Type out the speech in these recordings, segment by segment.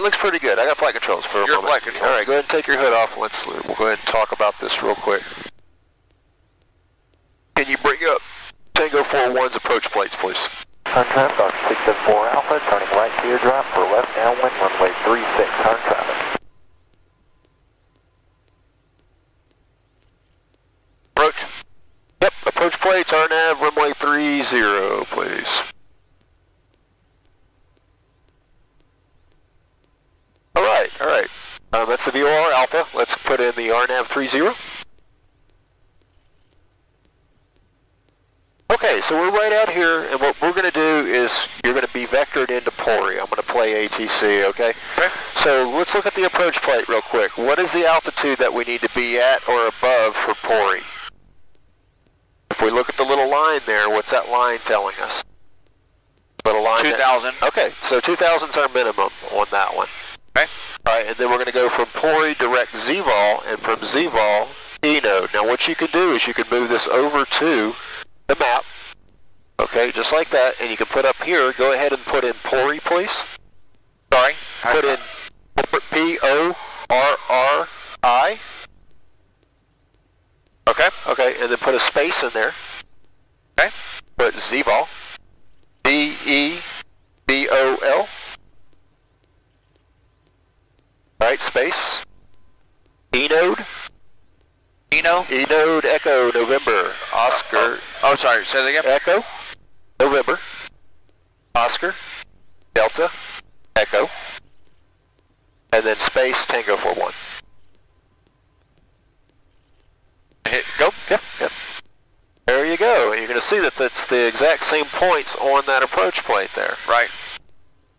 looks pretty good. I got flight controls for a moment. Your flight control. All right, go ahead and take your hood off. We'll go ahead and talk about this real quick. Can you bring up Tango 41's approach plates, please? Turn traffic, Dr. 674 Alpha, turning right teardrop for left downwind, runway 36, turn traffic. Approach. Yep, approach plates, RNAV, runway 30, please. All right. That's the VOR Alpha. Let's put in the RNAV 30. Okay, so we're right out here, and what we're going to do is you're going to be vectored into Porte. I'm going to play ATC, okay? Okay. So let's look at the approach plate real quick. What is the altitude that we need to be at or above for Porte? If we look at the little line there, what's that line telling us? Little line 2,000. Okay, so 2,000 is our minimum on that one. Okay. All right, and then we're going to go from Porte direct ZVOL, and from ZVOL, E-node. Now what you can do is you can move this over to the map, okay, just like that, and you can put up here, go ahead and put in Porte, please. Sorry? Put in P-O-R-R-I. Okay. Okay, and then put a space in there. Okay. Put ZVOL. D-E-V-O-L. All right, space. E-node. E-node, Echo, November, Oscar. Oh, sorry, say that again. Echo, November, Oscar, Delta, Echo, and then space, Tango 41. Hit go? Yep. There you go. And you're going to see that that's the exact same points on that approach plate there. Right.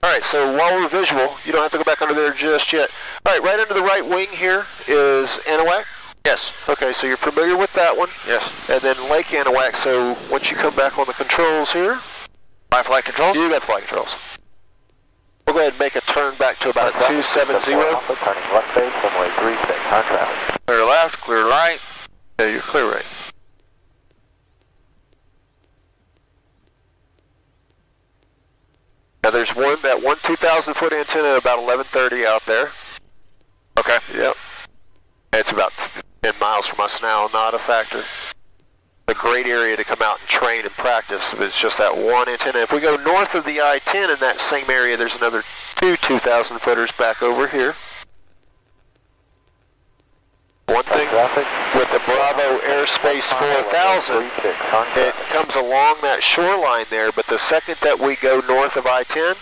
All right, so while we're visual, you don't have to go back under there just yet. All right, right under the right wing here is Anahuac. Yes. Okay, so you're familiar with that one? Yes. And then Lake Anahuac, so once you come back on the controls here. My flight controls? You got flight controls. We'll go ahead and make a turn back to about a 270. Alpha, turning left base, runway 36, turn traffic. Clear left, clear right. Yeah, you're clear right. Now there's that one 2,000 foot antenna at about 11:30 out there. Okay. Yep. It's about 10 miles from us now, not a factor. A great area to come out and train and practice. It's just that one antenna. If we go north of the I-10 in that same area, there's another two 2,000 footers back over here. One thing with the Bravo Airspace 4000, it comes along that shoreline there, but the second that we go north of I-10,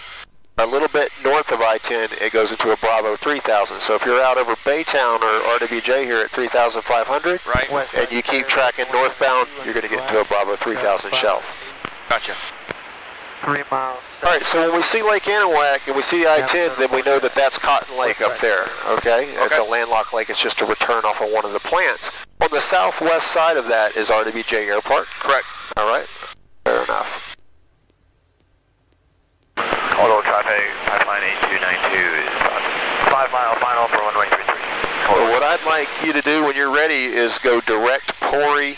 a little bit north of I-10, it goes into a Bravo 3000. So if you're out over Baytown or RWJ here at 3,500, right, and you keep tracking northbound, you're going to get into a Bravo 3000 shelf. Gotcha. 3 miles. All right, so when we see Lake Anahuac and we see I-10, then we know that that's Cotton Lake up there, okay? It's a landlocked lake. It's just a return off of one of the plants. On the southwest side of that is RWJ Airport. Correct. All right, fair enough. Auto traffic, pipeline 8292 is 5 mile final for runway 33. Well, what I'd like you to do when you're ready is go direct Porte,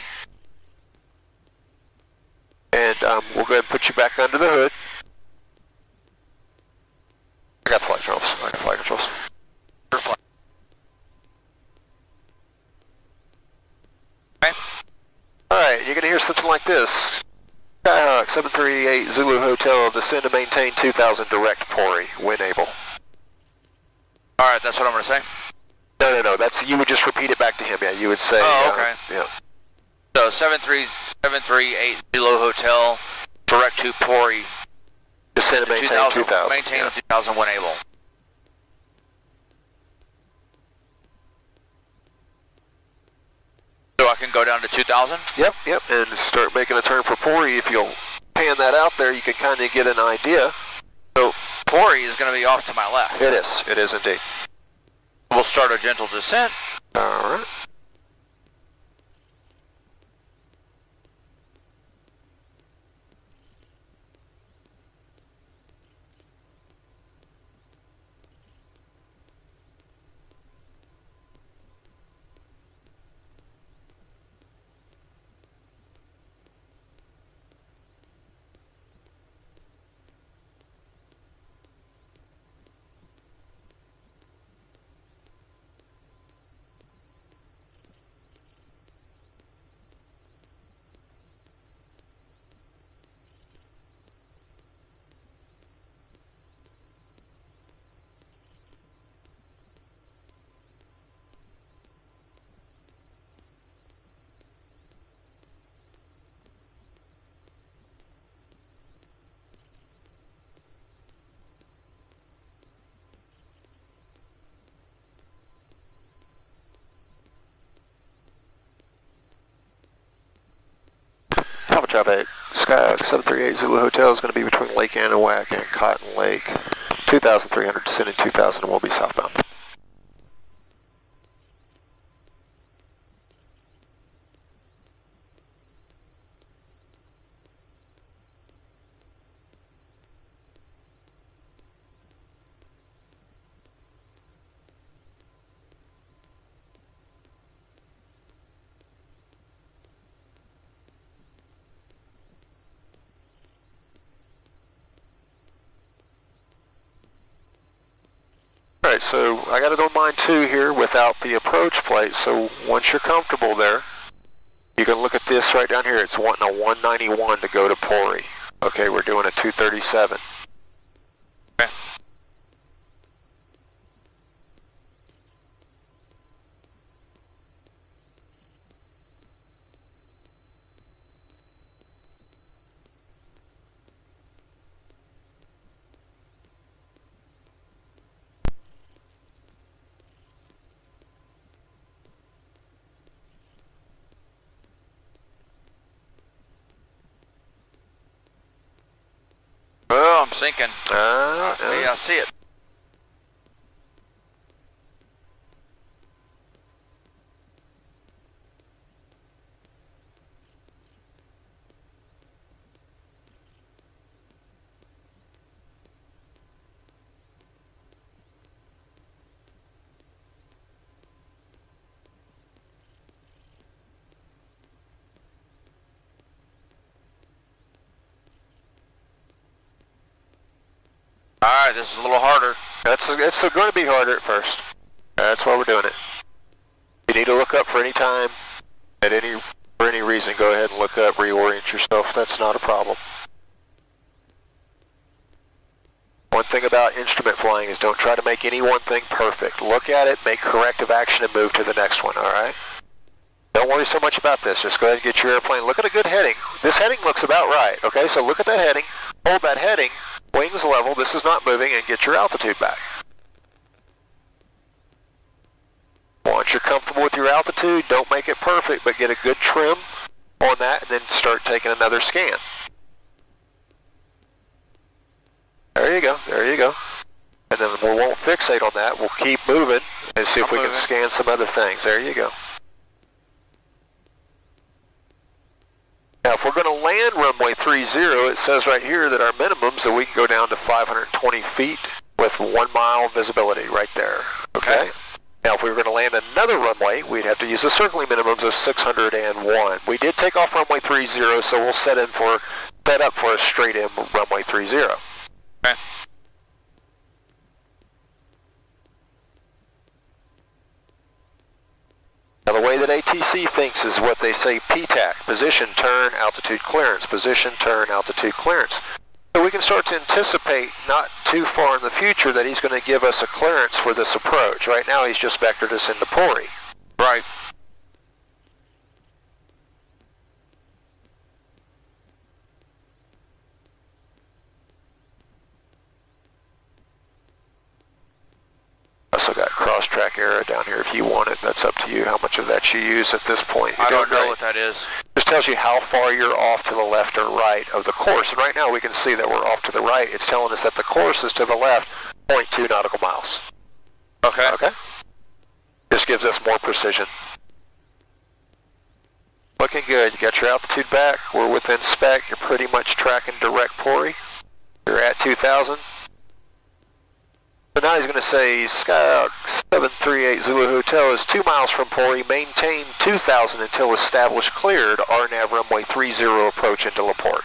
and we'll go ahead and put you back under the hood. I got flight controls. Okay. Alright, you're going to hear something like this. Skyhawk 738 Zulu Hotel, descend to maintain 2,000 direct Porte, when able. Alright, that's what I'm going to say? No, you would just repeat it back to him, yeah, you would say... Oh, okay. Yeah. So 738 Zulu Hotel, direct to Porte. Descend to maintain 2,000. Maintain 2,000 when able. So I can go down to 2,000? Yep, and start making a turn for Porte. If you'll pan that out there, you can kind of get an idea. So Porte is going to be off to my left. It is indeed. We'll start a gentle descent. All right. traffic. Skyhawk 738 Zulu Hotel is going to be between Lake Anahuac and Cotton Lake. 2,300 descending 2,000 and will be southbound. Alright, so I got it on mine too here without the approach plate, so once you're comfortable there, you can look at this right down here. It's wanting a 191 to go to Porte. Okay, we're doing a 237. Okay. Oh, I'm sinking. Yeah, I see it. Alright, this is a little harder. It's going to be harder at first. That's why we're doing it. If you need to look up for any time, for any reason, go ahead and look up, reorient yourself. That's not a problem. One thing about instrument flying is don't try to make any one thing perfect. Look at it, make corrective action, and move to the next one, alright? Don't worry so much about this. Just go ahead and get your airplane. Look at a good heading. This heading looks about right, okay? So look at that heading, hold that heading, wings level, this is not moving, and get your altitude back. Once you're comfortable with your altitude, don't make it perfect, but get a good trim on that, and then start taking another scan. There you go, there you go. And then we won't fixate on that, we'll keep moving, and see if we can scan some other things. There you go. Now, if we're going to land runway 30, it says right here that our minimums that we can go down to 520 feet with 1 mile visibility right there. Okay? Now, if we were going to land another runway, we'd have to use the circling minimums of 601. We did take off runway 30, so we'll set up for a straight in runway 30. Okay. Now the way that ATC thinks is what they say PTAC, position, turn, altitude clearance, position, turn, altitude clearance. So we can start to anticipate not too far in the future that he's going to give us a clearance for this approach. Right now he's just vectored us into Porte. Right. Also got cross-track error down here if you want it. That's up to you how much of that you use at this point. I don't know what that is. Just tells you how far you're off to the left or right of the course. And right now we can see that we're off to the right. It's telling us that the course is to the left, 0.2 nautical miles. Okay. Okay? Just gives us more precision. Looking good. You got your altitude back. We're within spec. You're pretty much tracking direct Porte. You're at 2,000. So now he's going to say Skyhawk 738 Zulu Hotel is 2 miles from Porte. Maintain 2,000 until established cleared. RNAV runway 30 approach into LaPorte.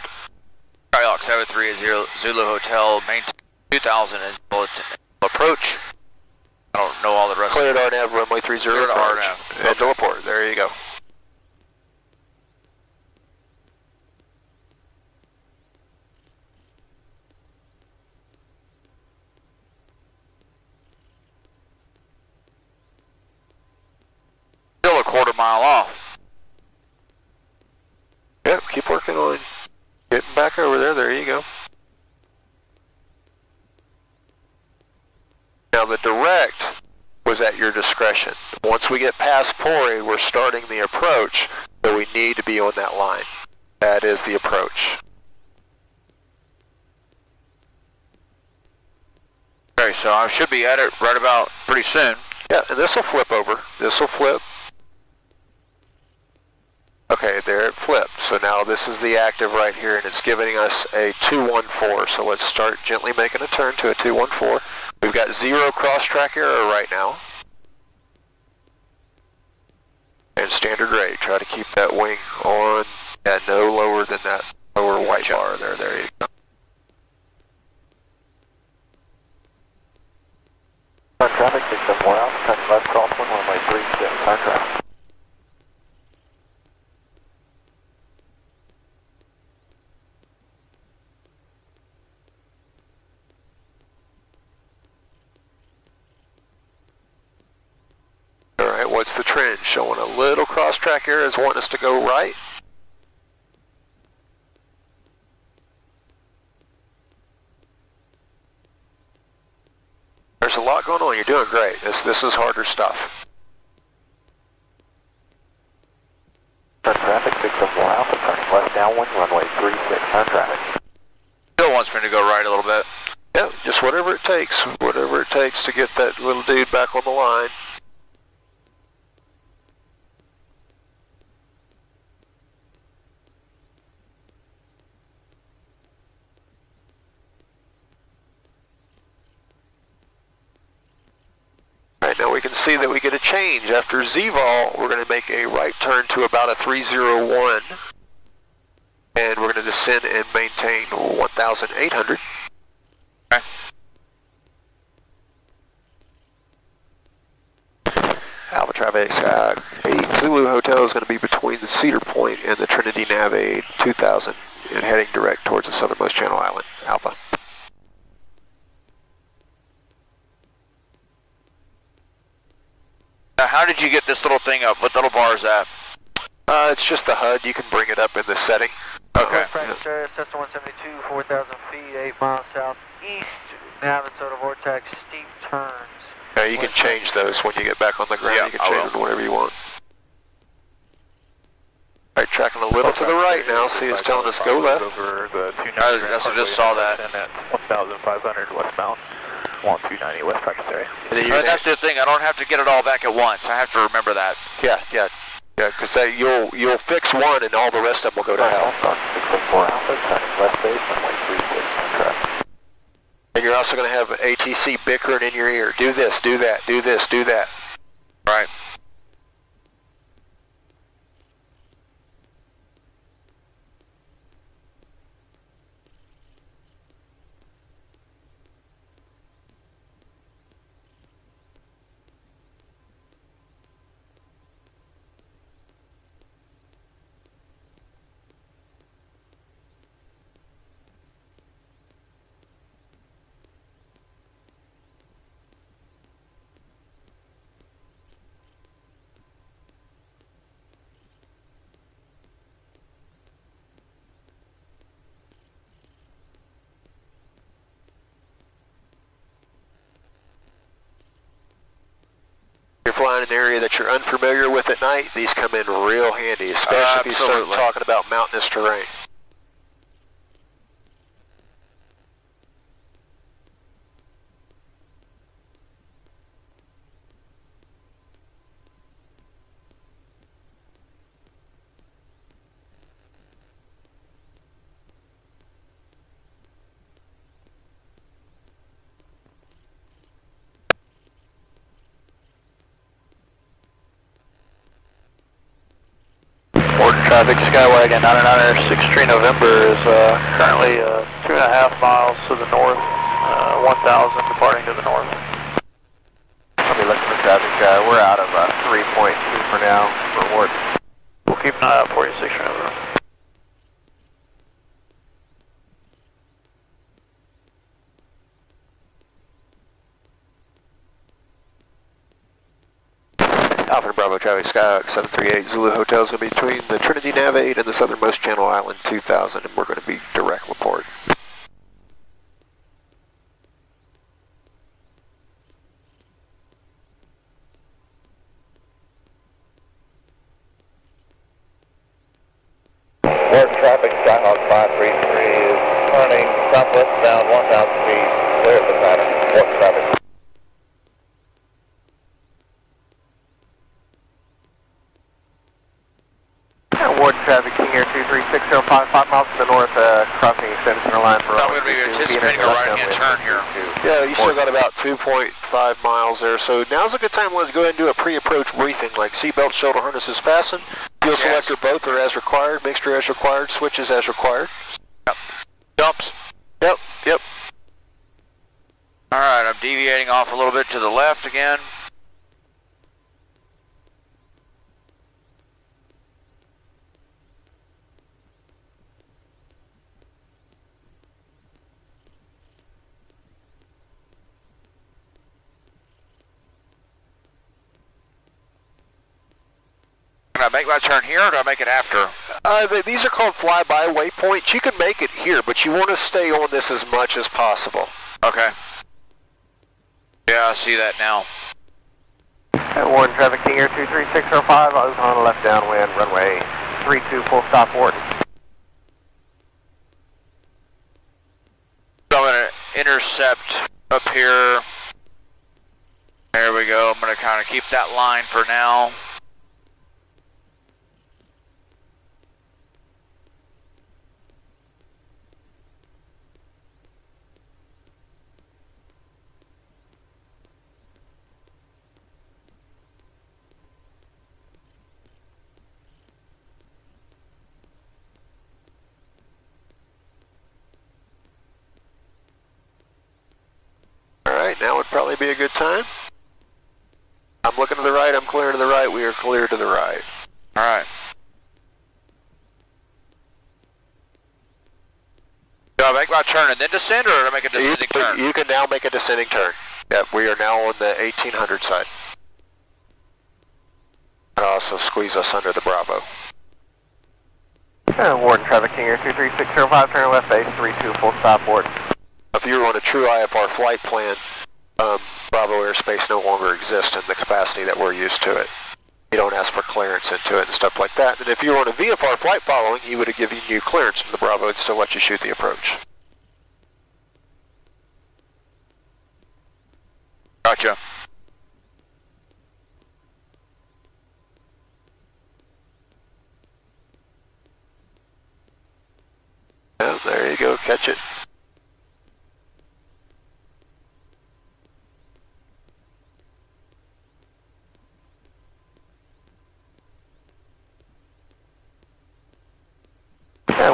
Skyhawk 738 Zulu Hotel, maintain 2,000 until approach. I don't know all the rest. Cleared RNAV runway 30 Cleared approach RNAV. into LaPorte. There you go. Still a quarter mile off. Yep, keep working on getting back over there. There you go. Now the direct was at your discretion. Once we get past Porte, we're starting the approach, so we need to be on that line. That is the approach. Okay, so I should be at it right about pretty soon. Yeah, and this will flip over. This will flip. Okay, there it flipped. So now this is the active right here, and it's giving us a 214. So let's start gently making a turn to a 214. We've got 0 cross-track error right now. And standard rate. Try to keep that wing on at no lower than that lower white bar there. There you go. Turn traffic, 674 out, turning left crosswind, runway 36, turn traffic. Alright, what's the trend? Showing a little cross-track error is wanting us to go right. There's a lot going on. You're doing great. This is harder stuff. Turn traffic, 674 Alpha, turning left downwind, runway 36, turn traffic. Still wants me to go right a little bit. Yeah, just whatever it takes. Whatever it takes to get that little dude back on the line. Now we can see that we get a change. After Z-vol, we're going to make a right turn to about a 301. And we're going to descend and maintain 1,800. Okay. Alpha traffic, Sky 8 Zulu Hotel is going to be between the Cedar Point and the Trinity Nav 8 2000 and heading direct towards the southernmost Channel Island. Alpha. Now, how did you get this little thing up? What little bar is that? It's just the HUD. You can bring it up in the setting. Okay. Frank Area, Cessna 172, 4,000 feet, 8 miles southeast, nav and soda vortex, steep turns. Yeah, you can change those when you get back on the ground. Yeah, you can change them whatever you want. Alright, tracking a little to the right now. See, it's telling us go left. Over the 290 I just saw that. And at 1,500 westbound, 290 west practice area. And then But that's the thing. I don't have to get it all back at once. I have to remember that. Yeah, because you'll fix one and all the rest of them will go to hell. 674 Alpha, turning left base, runway 36, turn traffic. And you're also going to have ATC bickering in your ear. Do this, do that, do this, do that. Right. If you're flying in an area that you're unfamiliar with at night, these come in real handy, especially if you start Absolutely. talking about mountainous terrain. Porte traffic, Skywagon 993 November is currently 2.5 miles to the north, 1,000 departing to the north. I'll be looking for traffic. We're out of 3.2 for now for Ward. We'll keep an eye out for you, 6 November. Alpha Bravo traffic, Skyhawk 738 Zulu Hotel is going to be between the Trinity Nav 8 and the southernmost Channel Island 2000, and we're going to be direct Laporte. Porte traffic, Skyhawk 533 is turning southwest bound 1,000 feet, clear of the pattern. Port traffic. Ward traffic, King Air 23605, 5 miles to the north, crossing extended center line for... I'm going to be anticipating a right-hand turn here. Yeah, you still got about 2.5 miles there, so now's a good time. Let's go ahead and do a pre-approach briefing, like seatbelt, shoulder harnesses fastened, fuel selector both are as required, mixture as required, switches as required. Yep. Jumps. Yep, yep. Alright, I'm deviating off a little bit to the left again. Can I make my turn here, or do I make it after? These are called flyby waypoints. You can make it here, but you want to stay on this as much as possible. Okay. Yeah, I see that now. Warden traffic, King Air 23605, I was on a left downwind, runway 32, full stop, Porte. So I'm going to intercept up here. There we go. I'm going to kind of keep that line for now. Alright, now would probably be a good time. I'm looking to the right, I'm clear to the right, we are clear to the right. Alright. Do I make my turn and then descend, or do I make a descending turn? You can now make a descending turn. Yep, we are now on the 1800 side. And also squeeze us under the Bravo. Warden traffic, King Air 23605, turn left base, 32, full stop, Porte. If you were on a true IFR flight plan, Bravo airspace no longer exists in the capacity that we're used to it. You don't ask for clearance into it and stuff like that. And if you were on a VFR flight following, he would have given you clearance from the Bravo and still let you shoot the approach. Gotcha. Yeah, there you go, catch it.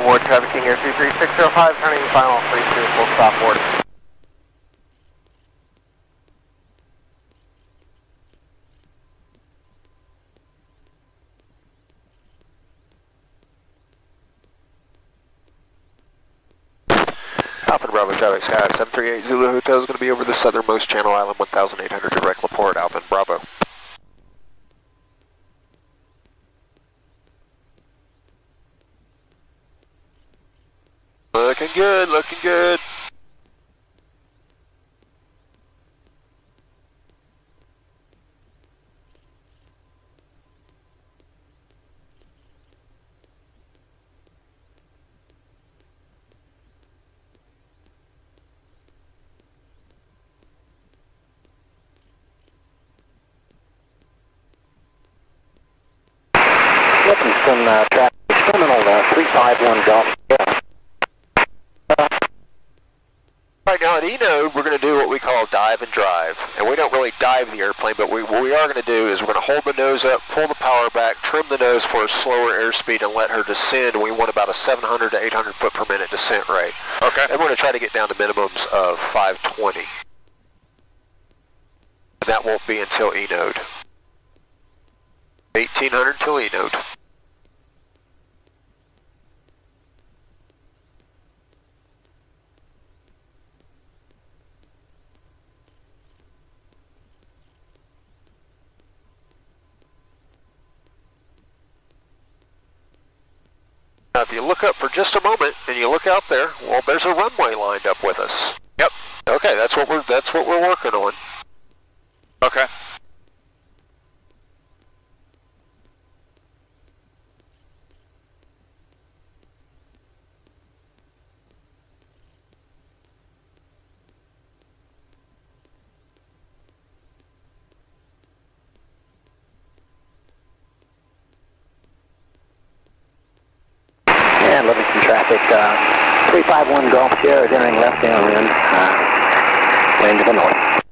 Warden traffic, King Air 23605, turning final 32, full stop, Porte. Alpha and Bravo traffic, Sky 738 Zulu Hotel is going to be over the southernmost Channel Island, 1800 direct Laporte, Alpha and Bravo. Looking good, looking good. Lexington traffic, terminal 351 Golf. Right now at E-Node, we're going to do what we call dive and drive. And we don't really dive the airplane, but what we are going to do is we're going to hold the nose up, pull the power back, trim the nose for a slower airspeed, and let her descend. We want about a 700 to 800 foot per minute descent rate. Okay. And we're going to try to get down to minimums of 520. And that won't be until E-Node. 1800 till E-Node. Now, if you look up for just a moment and you look out there, well, there's a runway lined up with us. Yep. Okay, that's what we're working on. Okay. And Livingston traffic, 351 Gulf Sierra is entering left downwind, wind to the north.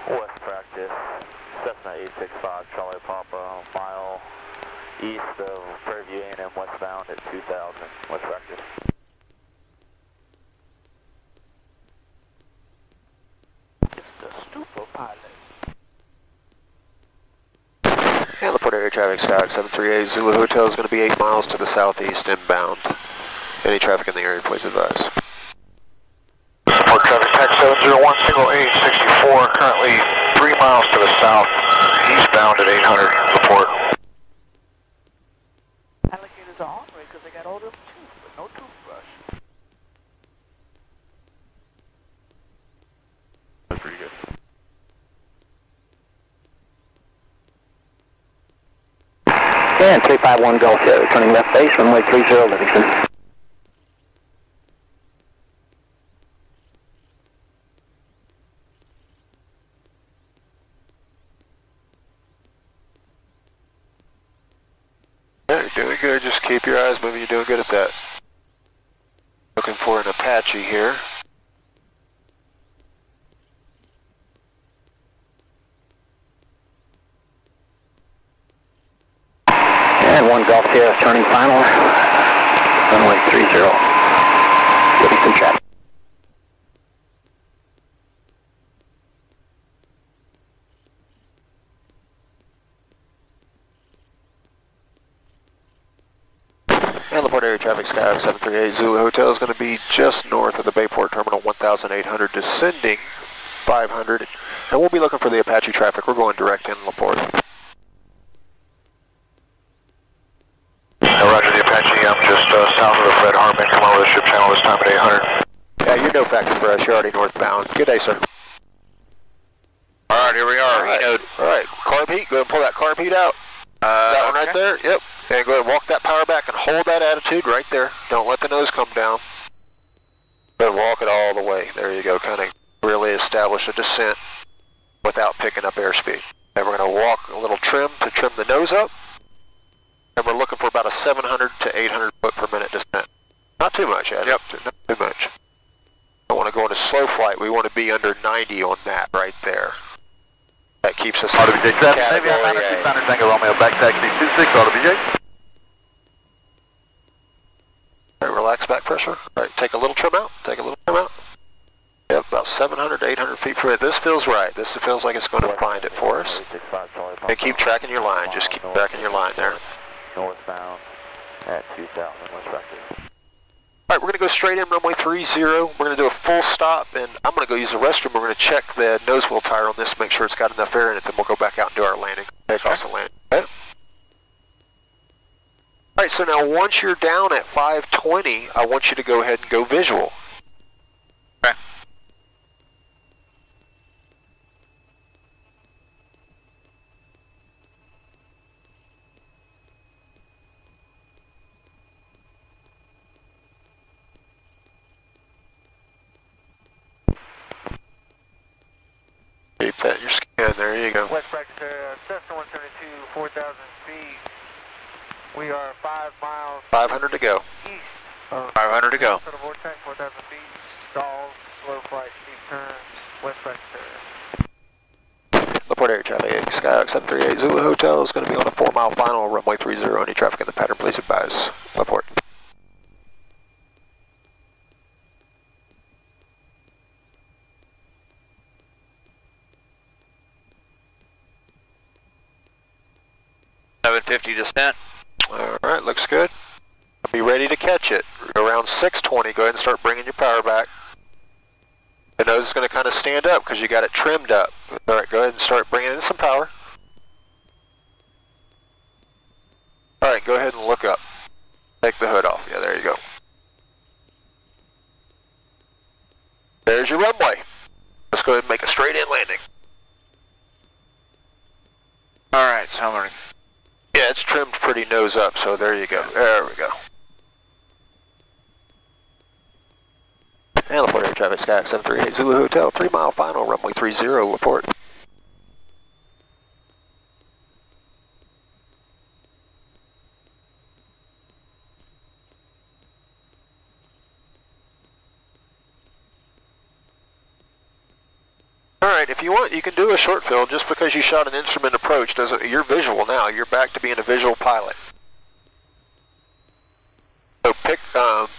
West practice, Cessna 865 Charlie Papa, mile east of Prairie View A&M westbound at 2000, West practice. It's the Stupa pilot. And Laporte Area Traffic, Skyhawk 738 Zulu Hotel is going to be 8 miles to the southeast inbound. Any traffic in the area, please advise. Porte traffic, tax 701, single 864, currently 3 miles to the south, eastbound at 800, report. Alligators are ornery because they got all them teeth, but no toothbrush. That's pretty good. And 351 Gulf Sierra, turning left base, runway 30 Livingston. Yeah, you're doing good. Just keep your eyes moving. You're doing good at that. Looking for an Apache here. And 1 Gulf Sierra is turning final, runway 30, Livingston traffic. And Laporte Area Traffic, Skyhawk 738 Zulu Hotel is going to be just north of the Bayport Terminal 1800, descending 500. And we'll be looking for the Apache traffic. We're going direct in Laporte. Roger the Apache, I'm just south of the Fred Hartman, come over the ship channel this time at 800. Yeah, you're no factor for us. You're already northbound. Good day, sir. Alright, here we are. All right, carb heat. Go ahead and pull that carb heat out. That one right there? Yep. And go ahead and walk that power back and hold that attitude right there. Don't let the nose come down. Go ahead and walk it all the way. There you go. Kind of really establish a descent without picking up airspeed. And we're going to walk a little trim to trim the nose up. And we're looking for about a 700 to 800 foot per minute descent. Not too much, Ed. Yep. Not too much. Don't want to go into slow flight. We want to be under 90 on that right there. That keeps us out of the category Maybe I found a 600 Tango Romeo, back taxi 26, RWJ. All right, relax back pressure. All right, take a little trim out. Take a little trim out. Yep, about 700 to 800 feet per minute. This feels right. This feels like it's going to find it for us. And keep tracking your line. Just keep tracking your line there. Northbound at 2000, West practice. All right, we're going to go straight in runway 30. We're going to do a full stop, and I'm going to go use the restroom. We're going to check the nose wheel tire on this, make sure it's got enough air in it, then we'll go back out and do our landing. Takeoff's and landing. Okay? All right, so now once you're down at 520, I want you to go ahead and go visual. Okay. Keep that in your scan. There you go. West practice area, Cessna 172, 4,000 feet. We are 5 miles 500 to go. east of 500 to go. Sort of vortex, 4,000 feet, stalls, slow flight, steep turns, west practice area. Laporte Area Traffic, Skyhawk 738 Zulu Hotel is going to be on a 4-mile final, runway 30. Any traffic in the pattern, please advise. Laporte. .750 descent. Alright, looks good. Be ready to catch it. Around 620, go ahead and start bringing your power back. The nose is going to kind of stand up because you got it trimmed up. Alright, go ahead and start bringing in some power. Alright, go ahead and look up. Take the hood off. Yeah, there you go. There's your runway. Let's go ahead and make a straight in landing. Alright, so I'm going to... Yeah, it's trimmed pretty nose up, so there you go. There we go. And Laporte Area traffic, Sky 738 Zulu Hotel, 3 mile final, runway 30, Laporte. Alright, if you want, you can do a short fill. Just because you shot an instrument approach doesn't, you're visual now. You're back to being a visual pilot. So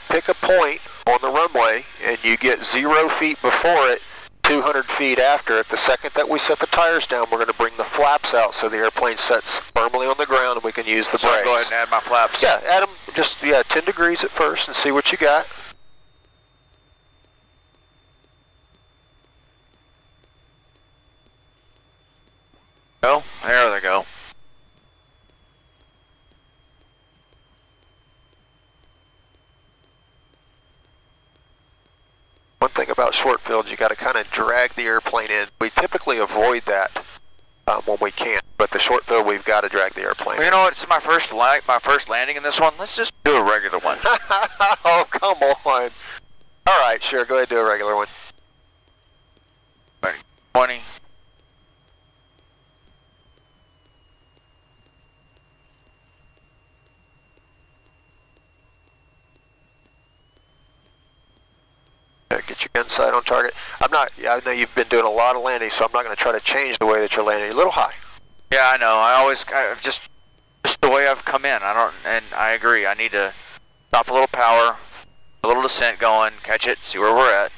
pick a point on the runway and you get 0 feet before it, 200 feet after it. The second that we set the tires down, we're going to bring the flaps out so the airplane sets firmly on the ground and we can use the brakes. So go ahead and add my flaps. Yeah, add them just 10 degrees at first and see what you got. Oh, there they go. One thing about short fields, you got to kind of drag the airplane in. We typically avoid that when we can, but the short field, we've got to drag the airplane. Well, you know what? It's my first landing in this one. Let's just do a regular one. Oh, come on. All right, sure. Go ahead and do a regular one. 20. Get your gun sight on target. I know you've been doing a lot of landing, so I'm not going to try to change the way that you're landing. You're a little high. Yeah, I know. I just the way I've come in. And I agree. I need to stop a little power, a little descent going, catch it, see where we're at.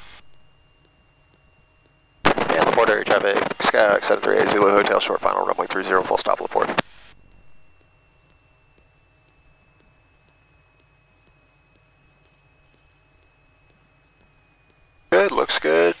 And Laporte area traffic, Sky 738 Zulu Hotel, short final, runway 30, full stop, Laporte. Good, looks good.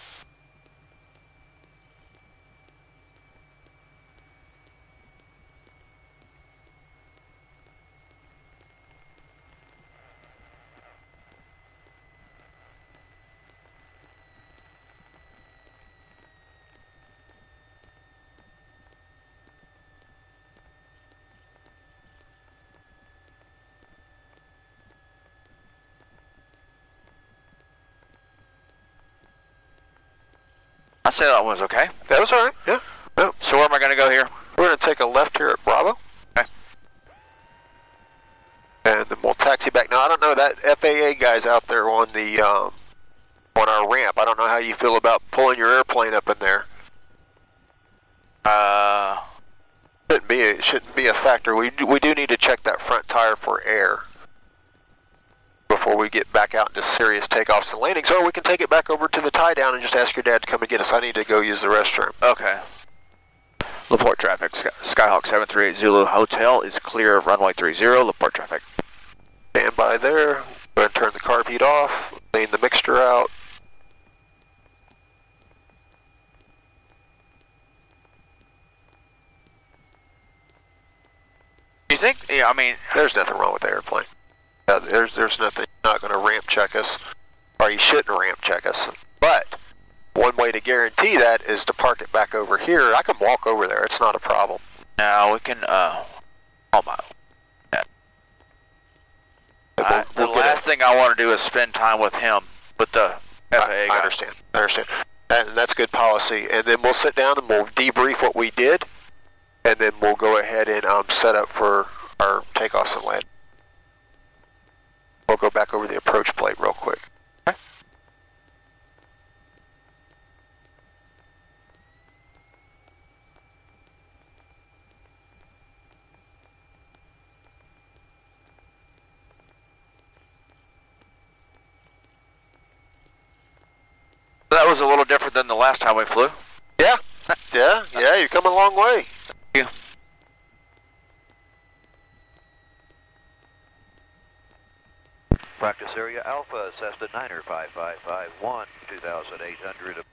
I'd say that one was okay. That was all right, yeah. Well, So where am I going to go here? we're going to take a left here at Bravo. Okay. And then we'll taxi back. Now, I don't know, that FAA guy's out there on the on our ramp. I don't know how you feel about pulling your airplane up in there. Shouldn't be a factor. We do need to check that front tire for air before we get back out into serious takeoffs and landings. Or we can take it back over to the tie down and just ask your dad to come and get us. I need to go use the restroom. Okay. Laporte traffic, Skyhawk 738 Zulu Hotel is clear of runway 30, Laporte traffic. Stand by there. Go ahead and turn the carb heat off. Clean the mixture out. You think? Yeah, I mean, There's nothing wrong with the airplane. There's nothing. Not going to ramp check us, or you shouldn't ramp check us. But one way to guarantee that is to park it back over here. I can walk over there. It's not a problem. now we can. Oh my. The last thing I want to do is spend time with him, with the FAA guy. I understand. And that's good policy. And then we'll sit down and we'll debrief what we did, and then we'll go ahead and set up for our takeoffs and land. We'll go back over the approach plate real quick. Okay. That was a little different than the last time we flew. Yeah, you've come a long way. Thank you. Practice area Alpha, Cessna 9er 5551, 2800.